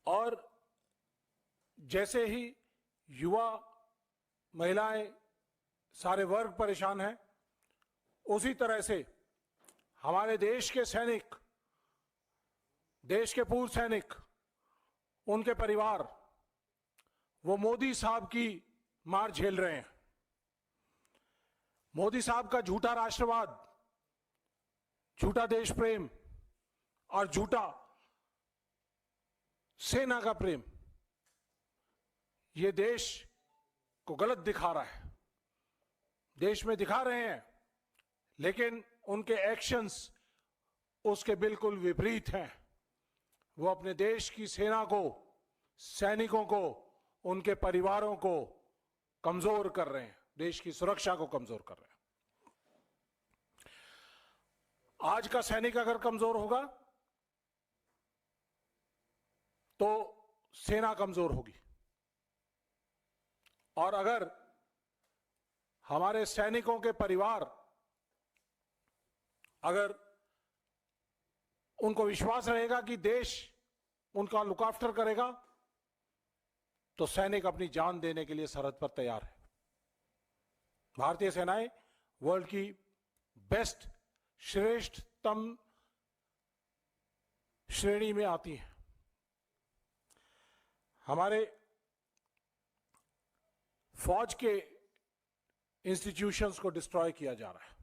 और जैसे ही युवा, महिलाएं, सारे वर्ग परेशान हैं, उसी तरह से हमारे देश के सैनिक, देश के पूर्व सैनिक, उनके परिवार, वो मोदी साहब की मार झेल रहे हैं। मोदी साहब का झूठा राष्ट्रवाद, झूठा देश प्रेम और झूठा सेना का प्रेम, ये देश को गलत दिखा रहा है। देश में दिखा रहे हैं, लेकिन उनके एक्शंस उसके बिल्कुल विपरीत हैं। वो अपने देश की सेना को, सैनिकों को, उनके परिवारों को कमजोर कर रहे हैं, देश की सुरक्षा को कमजोर कर रहे हैं। आज का सैनिक अगर कमजोर होगा तो सेना कमजोर होगी, और अगर हमारे सैनिकों के परिवार, अगर उनको विश्वास रहेगा कि देश उनका लुक आफ्टर करेगा, तो सैनिक अपनी जान देने के लिए सरहद पर तैयार है। भारतीय सेनाएं वर्ल्ड की बेस्ट, श्रेष्ठतम श्रेणी में आती हैं। हमारे फौज के इंस्टीट्यूशंस को डिस्ट्रॉय किया जा रहा है।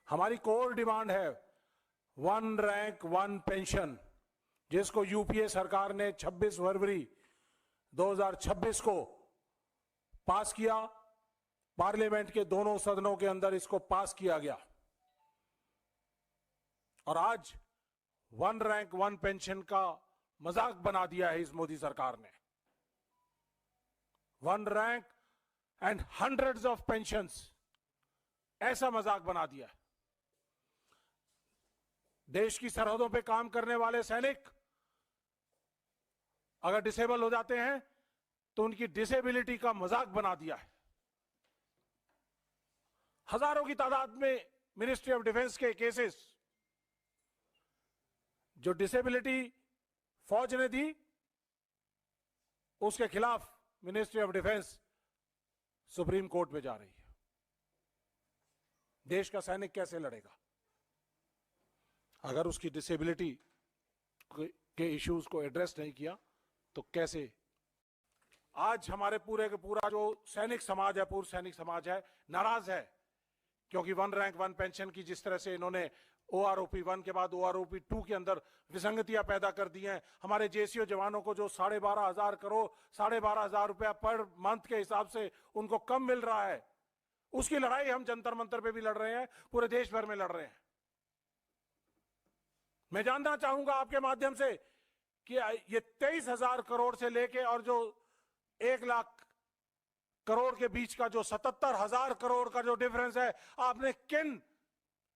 हमारी कोर डिमांड है 1 रैंक 1 पेंशन, जिसको यूपीए सरकार ने 26 फरवरी 2026 को पास किया। पार्लियामेंट के दोनों सदनों के अंदर इसको पास किया गया, और आज 1 रैंक 1 पेंशन का मजाक बना दिया है इस मोदी सरकार ने। 1 rank and hundreds of pensions, ऐसा मजाक बना दिया है। देश की सरहदों पे काम करने वाले सैनिक अगर डिसेबल हो जाते हैं तो उनकी डिसेबिलिटी का मजाक बना दिया है। हजारों की तादाद में मिनिस्ट्री ऑफ डिफेंस के केसेस जो डिसेबिलिटी फौज ने दी, उसके खिलाफ ministry of defence supreme court में जा रही है। देश का सैनिक कैसे लड़ेगा अगर उसकी डिसेबिलिटी के इश्यूज को एड्रेस नहीं किया? तो कैसे? आज हमारे पूरे का पूरा जो सैनिक समाज है, पूर्व सैनिक समाज है, नाराज है, क्योंकि 1 रैंक 1 पेंशन की जिस तरह से इन्होंने OROP 1 के बाद OROP 2 के अंदर विसंगतियां पैदा कर दी हैं। हमारे जेसीओ जवानों को जो 12,500 करोड़, 12,500 रुपया पर मंथ के हिसाब से उनको कम मिल रहा है, उसकी लड़ाई हम जंतर मंतर पे भी लड़ रहे हैं, पूरे देश भर में लड़ रहे हैं। मैं जानना चाहूंगा आपके माध्यम से कि ये 23,000 करोड़ से लेके और जो 1 लाख करोड़ के बीच का जो 77,000 करोड़ का जो डिफरेंस है, आपने किन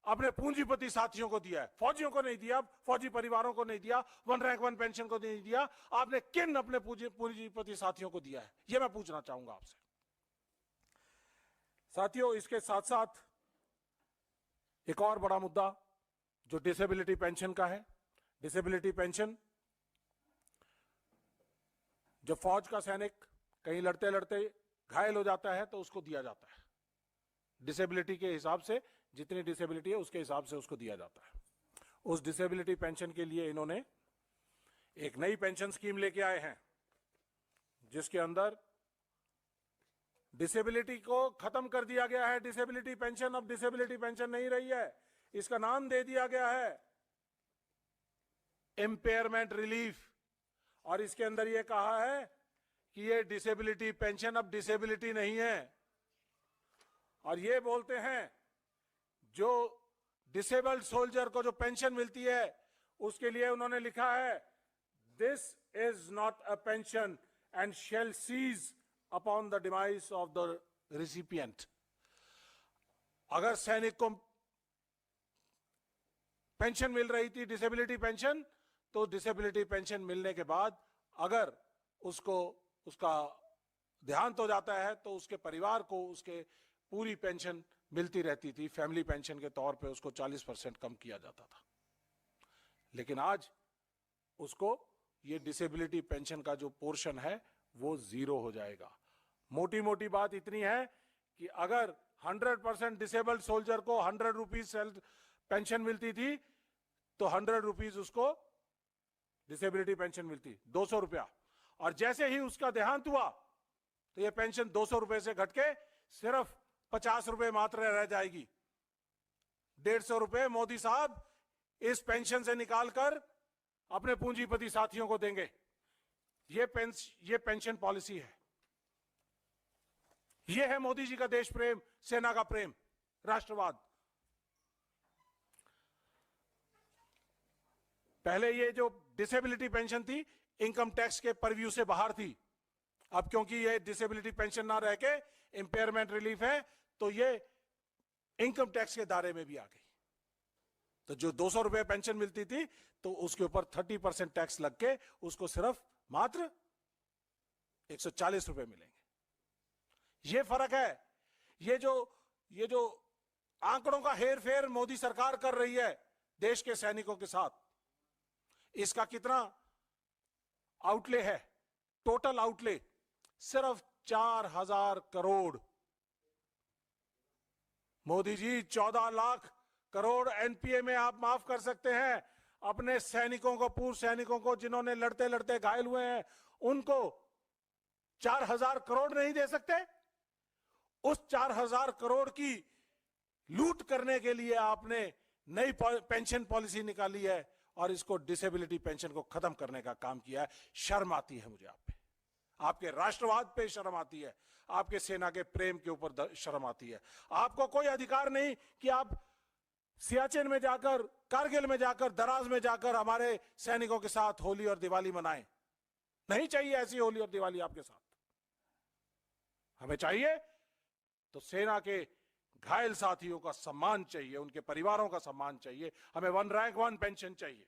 अपने पूंजीपति साथियों को दिया है? फौजियों को नहीं दिया, फौजी परिवारों को नहीं दिया, 1 रैंक 1 पेंशन को नहीं दिया, आपने किन अपने पूंजीपति साथियों को दिया है? यह मैं पूछना चाहूंगा आपसे। साथियों, इसके साथ साथ एक और बड़ा मुद्दा जो डिसेबिलिटी पेंशन का है। डिसेबिलिटी पेंशन, जब फौज का सैनिक कहीं लड़ते लड़ते घायल हो जाता है तो उसको दिया जाता है, डिसेबिलिटी के हिसाब से, जितनी डिसेबिलिटी है उसके हिसाब से उसको दिया जाता है। उस डिसेबिलिटी पेंशन के लिए इन्होंने एक नई पेंशन स्कीम लेके आए हैं, जिसके अंदर डिसेबिलिटी को खत्म कर दिया गया है। डिसेबिलिटी पेंशन अब डिसेबिलिटी पेंशन नहीं रही है, इसका नाम दे दिया गया है इम्पेयरमेंट रिलीफ। और इसके अंदर यह कहा है कि ये डिसेबिलिटी पेंशन अब डिसेबिलिटी नहीं है, और ये बोलते हैं जो डिसेबल्ड सोल्जर को जो पेंशन मिलती है उसके लिए उन्होंने लिखा है, this is not a pension and shall cease upon the demise of the recipient. अगर सैनिक को पेंशन मिल रही थी, डिसेबिलिटी पेंशन, तो डिसेबिलिटी पेंशन मिलने के बाद अगर उसको उसका देहांत हो जाता है तो उसके परिवार को उसके पूरी पेंशन मिलती रहती थी। फैमिली पेंशन के तौर पे उसको 40% कम किया जाता था, लेकिन आज उसको ये डिसेबिलिटी पेंशन का जो पोर्शन है वो 0 हो जाएगा। मोटी मोटी बात इतनी है कि अगर 100% डिसेबल्ड सोल्जर को 100 रुपीज पेंशन मिलती थी तो 100 रुपीज उसको डिसेबिलिटी पेंशन मिलती, 200 रुपया। और जैसे ही उसका देहांत हुआ तो ये पेंशन 200 रुपए से घट के सिर्फ 50 रुपए मात्र रह जाएगी। 150 रुपए मोदी साहब इस पेंशन से निकालकर अपने पूंजीपति साथियों को देंगे। ये पेंशन पॉलिसी है। ये है मोदी जी का देश प्रेम, सेना का प्रेम, राष्ट्रवाद। पहले ये जो डिसेबिलिटी पेंशन थी इनकम टैक्स के परव्यू से बाहर थी। अब क्योंकि ये डिसेबिलिटी पेंशन ना रह के इंपेयरमेंट रिलीफ है तो ये इनकम टैक्स के दायरे में भी आ गई। तो जो 200 रुपए पेंशन मिलती थी तो उसके ऊपर 30% टैक्स लग के उसको सिर्फ मात्र 140 रुपए मिलेंगे। ये फर्क है। ये जो आंकड़ों का हेर फेर मोदी सरकार कर रही है देश के सैनिकों के साथ, इसका कितना आउटले है? टोटल आउटले सिर्फ 4000 करोड़। मोदी जी 14 लाख करोड़ एनपीए में आप माफ कर सकते हैं अपने सैनिकों को, पूर्व सैनिकों को जिन्होंने लड़ते लड़ते घायल हुए हैं, उनको 4000 करोड़ नहीं दे सकते? उस 4000 करोड़ की लूट करने के लिए आपने नई पेंशन पॉलिसी निकाली है और इसको डिसेबिलिटी पेंशन को खत्म करने का काम किया है। शर्म आती है मुझे आप पे, आपके राष्ट्रवाद पे शर्म आती है, आपके सेना के प्रेम के ऊपर शर्म आती है। आपको कोई अधिकार नहीं कि आप सियाचिन में जाकर, कारगिल में जाकर, दराज में जाकर हमारे सैनिकों के साथ होली और दिवाली मनाएं। नहीं चाहिए ऐसी होली और दिवाली आपके साथ। हमें चाहिए तो सेना के घायल साथियों का सम्मान चाहिए, उनके परिवारों का सम्मान चाहिए। हमें 1 रैंक 1 पेंशन चाहिए।